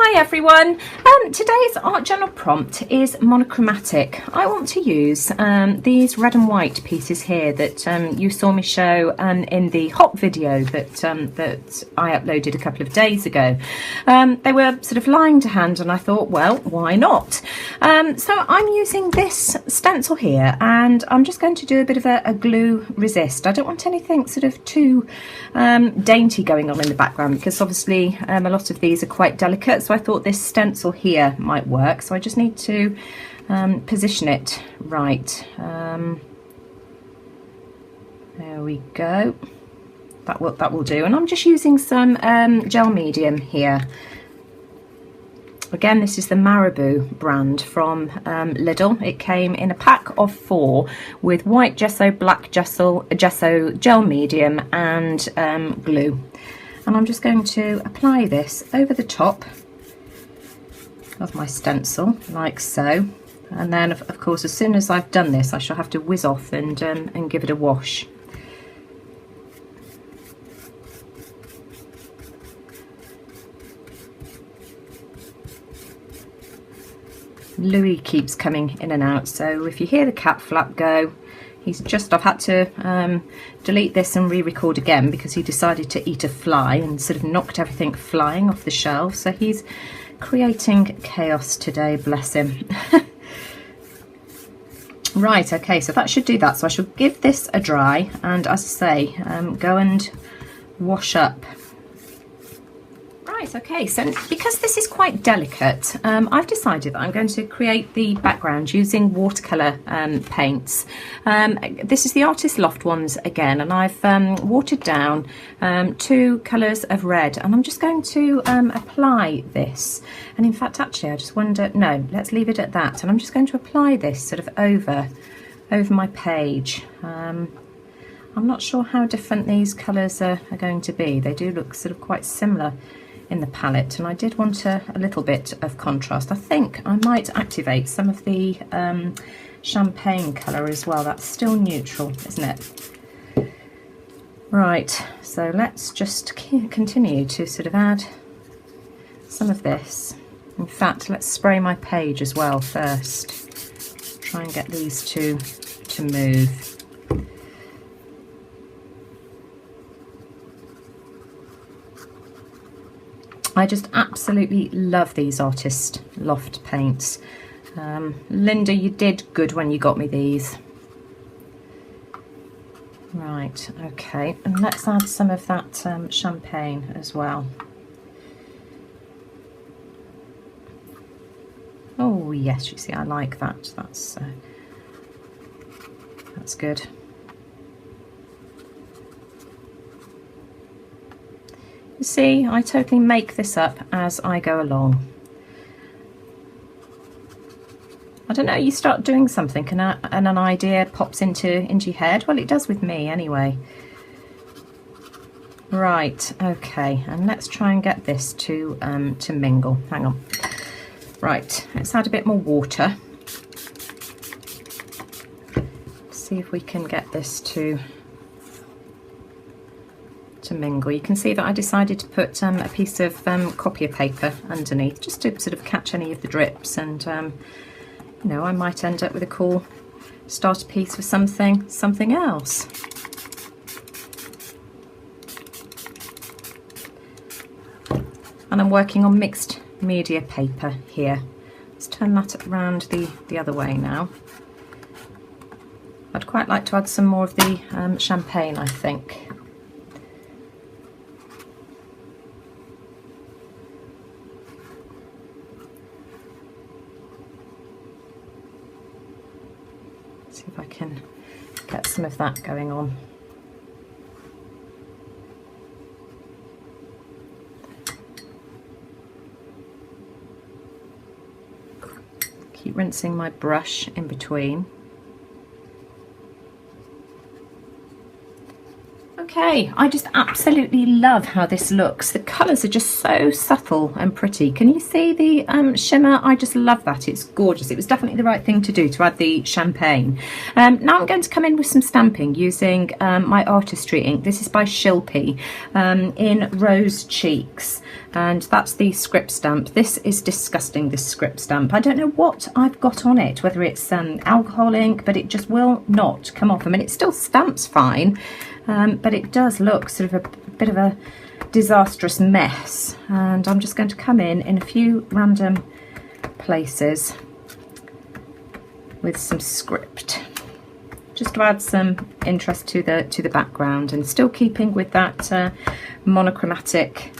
Hi everyone, today's art journal prompt is monochromatic. I want to use these red and white pieces here that you saw me show in the hop video that I uploaded a couple of days ago. They were sort of lying to hand and I thought, well, why not? So I'm using this stencil here and I'm just going to do a bit of a glue resist. I don't want anything sort of too dainty going on in the background because obviously a lot of these are quite delicate. So I thought this stencil here might work. So I just need to position it right. There we go. That will do. And I'm just using some gel medium here. Again, this is the Marabou brand from Lidl. It came in a pack of 4 with white gesso, black gesso, gel medium and glue. And I'm just going to apply this over the top of my stencil like so, and then of course as soon as I've done this I shall have to whiz off and give it a wash. Louis keeps coming in and out, so if you hear the cat flap go, I've had to delete this and re-record again because he decided to eat a fly and sort of knocked everything flying off the shelf, so he's creating chaos today, bless him. Right, okay, so that should do that. So I shall give this a dry and, as I say, go and wash up. Right, okay, so because this is quite delicate, I've decided that I'm going to create the background using watercolour paints. This is the Artist Loft ones again, and I've watered down 2 colours of red, and I'm just going to apply this. And in fact, actually, I just wonder, no, let's leave it at that. And I'm just going to apply this sort of over my page. I'm not sure how different these colours are going to be. They do look sort of quite similar in the palette, and I did want a little bit of contrast. I think I might activate some of the champagne colour as well. That's still neutral, isn't it? Right, so let's just continue to sort of add some of this. In fact, let's spray my page as well first. Try and get these two to move. I just absolutely love these Artist Loft paints. Linda, you did good when you got me these. Right, okay, and let's add some of that champagne as well. Oh yes, you see, I like that. That's good. You see, I totally make this up as I go along. I don't know, you start doing something and an idea pops into your head. Well, it does with me anyway. Right, okay, and let's try and get this to mingle. Hang on. Right, let's add a bit more water. See if we can get this to mingle. You can see that I decided to put a piece of copier paper underneath just to sort of catch any of the drips, and you know, I might end up with a cool starter piece for something else. And I'm working on mixed media paper here. Let's turn that around the other way now. I'd quite like to add some more of the champagne, I think. See if I can get some of that going on. Keep rinsing my brush in between. Okay, I just absolutely love how this looks. The colours are just so subtle and pretty. Can you see the shimmer? I just love that. It's gorgeous. It was definitely the right thing to do, to add the champagne. Now I'm going to come in with some stamping using my artistry ink. This is by Shilpy in Rose Cheeks, and that's the script stamp. This is disgusting, this script stamp. I don't know what I've got on it, whether it's alcohol ink, but it just will not come off. I mean, it still stamps fine, but it does look sort of a bit of a disastrous mess. And I'm just going to come in a few random places with some script, just to add some interest to the background, and still keeping with that monochromatic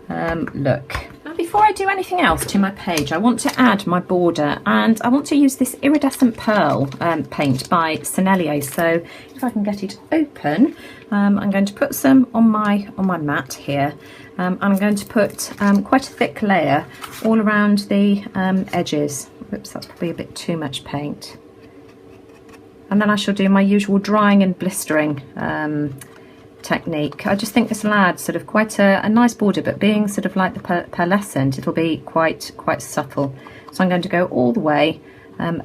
look. Now, before I do anything else to my page, I want to add my border, and I want to use this iridescent pearl paint by Sennelier. So if I can get it open, I'm going to put some on my mat here. I'm going to put quite a thick layer all around the edges. Whoops, that's probably a bit too much paint. And then I shall do my usual drying and blistering technique. I just think this will add sort of quite a nice border, but being sort of like the pearlescent, it'll be quite subtle. So I'm going to go all the way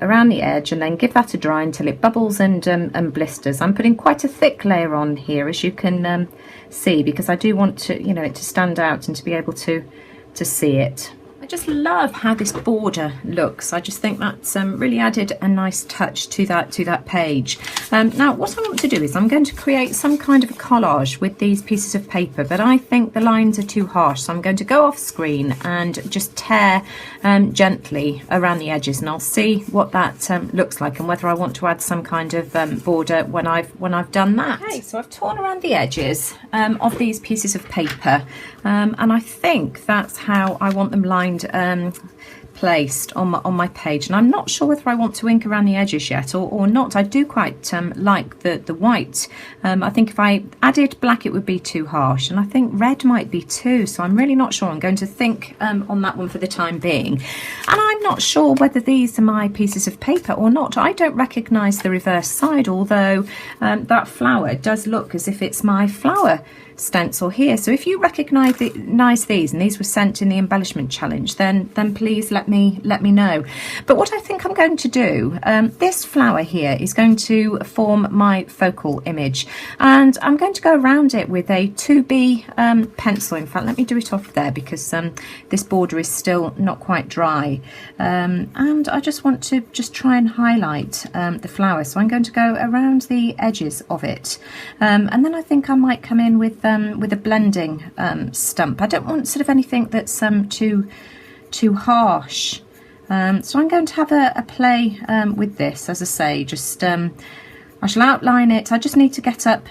around the edge and then give that a dry until it bubbles and blisters. I'm putting quite a thick layer on here, as you can see, because I do want to, you know, it to stand out and to be able to see it. I just love how this border looks. I just think that's really added a nice touch to that page. Now what I want to do is I'm going to create some kind of a collage with these pieces of paper, but I think the lines are too harsh, so I'm going to go off screen and just tear gently around the edges, and I'll see what that looks like and whether I want to add some kind of border when I've done that. Okay, so I've torn around the edges of these pieces of paper, and I think that's how I want them lined placed on my page, and I'm not sure whether I want to ink around the edges yet or not. I do quite like the white. I think if I added black it would be too harsh, and I think red might be too, so I'm really not sure. I'm going to think on that one for the time being, and I'm not sure whether these are my pieces of paper or not. I don't recognise the reverse side, although that flower does look as if it's my flower stencil here. So if you recognise these, and these were sent in the embellishment challenge, then please let me know. But what I think I'm going to do, this flower here is going to form my focal image, and I'm going to go around it with a 2B pencil. In fact, let me do it off there, because this border is still not quite dry, and I just want to try and highlight the flower. So I'm going to go around the edges of it, and then I think I might come in with a blending stump. I don't want sort of anything that's too harsh, so I'm going to have a play with this. As I say, just I shall outline it. I just need to get up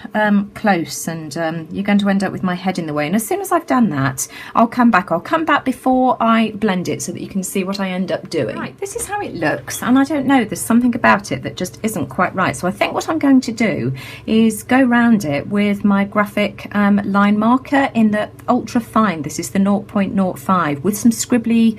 close, and you're going to end up with my head in the way. And as soon as I've done that, I'll come back. I'll come back before I blend it so that you can see what I end up doing. Right, this is how it looks, and I don't know, there's something about it that just isn't quite right. So I think what I'm going to do is go round it with my graphic line marker in the ultra fine. This is the 0.05 with some scribbly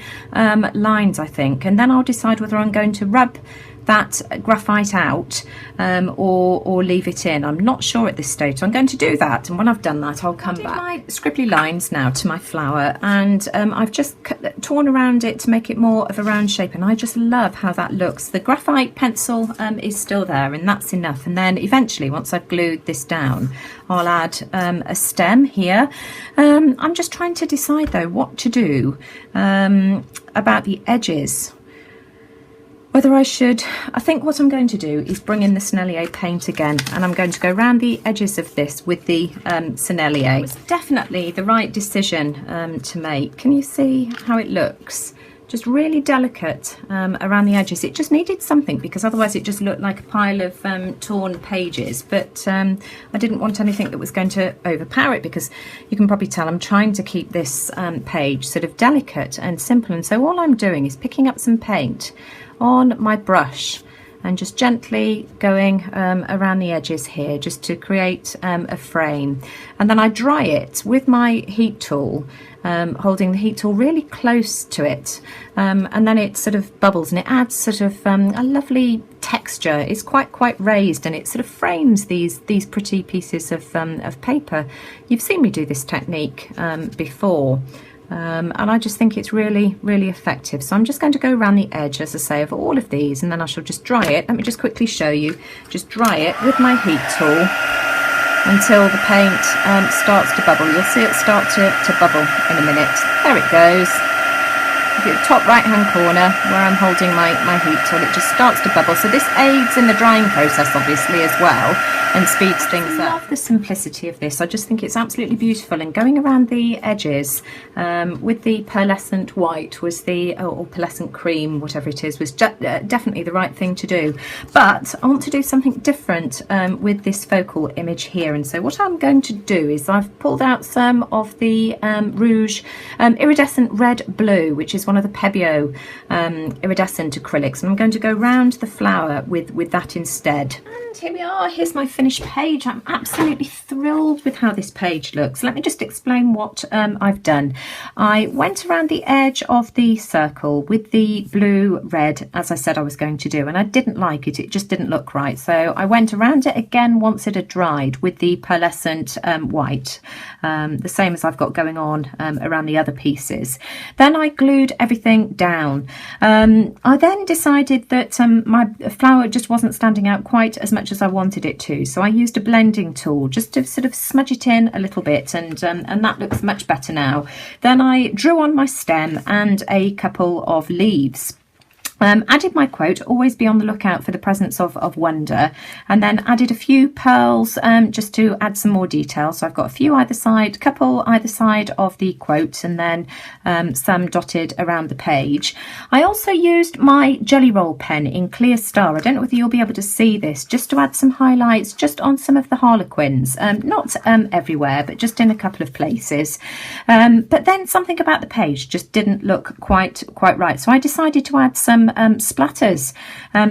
lines, I think, and then I'll decide whether I'm going to rub that graphite out or leave it in. I'm not sure at this stage, so I'm going to do that, and when I've done that I'll come back. My scribbly lines now to my flower, and I've just torn around it to make it more of a round shape, and I just love how that looks. The graphite pencil is still there, and that's enough. And then eventually, once I've glued this down, I'll add a stem here. I'm just trying to decide though what to do about the edges. Whether I should, I think what I'm going to do is bring in the Sennelier paint again, and I'm going to go around the edges of this with the Sennelier. It's definitely the right decision to make. Can you see how it looks? Just really delicate around the edges. It just needed something, because otherwise it just looked like a pile of torn pages, but I didn't want anything that was going to overpower it, because you can probably tell I'm trying to keep this page sort of delicate and simple. And so all I'm doing is picking up some paint on my brush and just gently going around the edges here just to create a frame. And then I dry it with my heat tool, holding the heat tool really close to it, and then it sort of bubbles and it adds sort of a lovely texture. It's quite raised, and it sort of frames these pretty pieces of paper. You've seen me do this technique before, and I just think it's really effective. So I'm just going to go around the edge, as I say, of all of these, and then I shall just dry it. Let me just quickly show you. Just dry it with my heat tool until the paint starts to bubble. You'll see it start to bubble in a minute. There it goes. The top right hand corner where I'm holding my heat tool, it just starts to bubble. So this aids in the drying process obviously as well, and speeds things up. I love the simplicity of this. I just think it's absolutely beautiful, and going around the edges with the pearlescent white was or pearlescent cream, whatever it is, was definitely the right thing to do. But I want to do something different with this focal image here, and so what I'm going to do is I've pulled out some of the rouge iridescent red blue, which is one of the Pebeo iridescent acrylics, and I'm going to go round the flower with that instead. And here we are. Here's my finished page. I'm absolutely thrilled with how this page looks. Let me just explain what I've done. I went around the edge of the circle with the blue red, as I said I was going to do, and I didn't like it. It just didn't look right. So I went around it again once it had dried with the pearlescent white, the same as I've got going on around the other pieces. Then I glued everything down. I then decided that my flower just wasn't standing out quite as much as I wanted it to, so I used a blending tool just to sort of smudge it in a little bit, and that looks much better now. Then I drew on my stem and a couple of leaves. Added my quote, always be on the lookout for the presence of wonder, and then added a few pearls just to add some more detail. So I've got a few either side, couple either side of the quote, and then some dotted around the page. I also used my Jelly Roll pen in Clear Star. I don't know whether you'll be able to see this, just to add some highlights just on some of the harlequins, not everywhere, but just in a couple of places. But then something about the page just didn't look quite right, so I decided to add some splatters.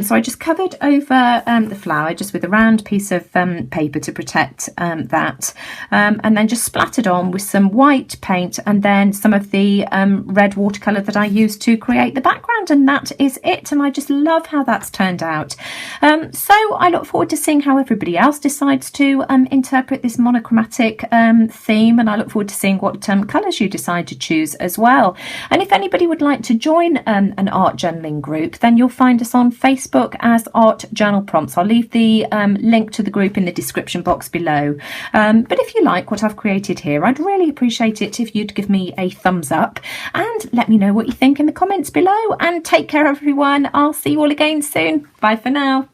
So I just covered over the flower just with a round piece of paper to protect that, and then just splattered on with some white paint and then some of the red watercolour that I used to create the background, and that is it. And I just love how that's turned out. So I look forward to seeing how everybody else decides to interpret this monochromatic theme, and I look forward to seeing what colours you decide to choose as well. And if anybody would like to join an art journaling group, then you'll find us on Facebook as Art Journal Prompts. I'll leave the link to the group in the description box below. But if you like what I've created here, I'd really appreciate it if you'd give me a thumbs up and let me know what you think in the comments below. And take care, everyone. I'll see you all again soon. Bye for now.